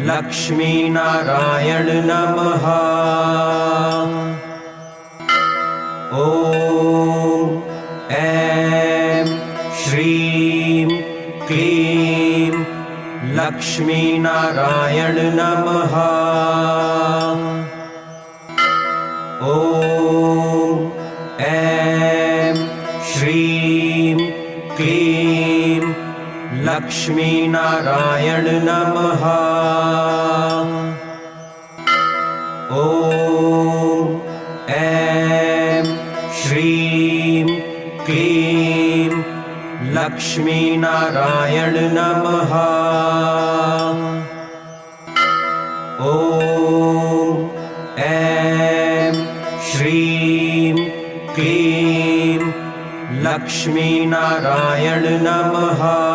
लक्ष्मीनारायण नमः। ॐ ऐं श्रीं क्लीं लक्ष्मीनारायण नमः। ॐ ऐं श्रीं क्लीं लक्ष्मीनारायण नमः। ॐ ऐं श्रीं क्लीं लक्ष्मीनारायण नमः। ॐ ऐं श्रीं क्लीं लक्ष्मीनारायण नमः।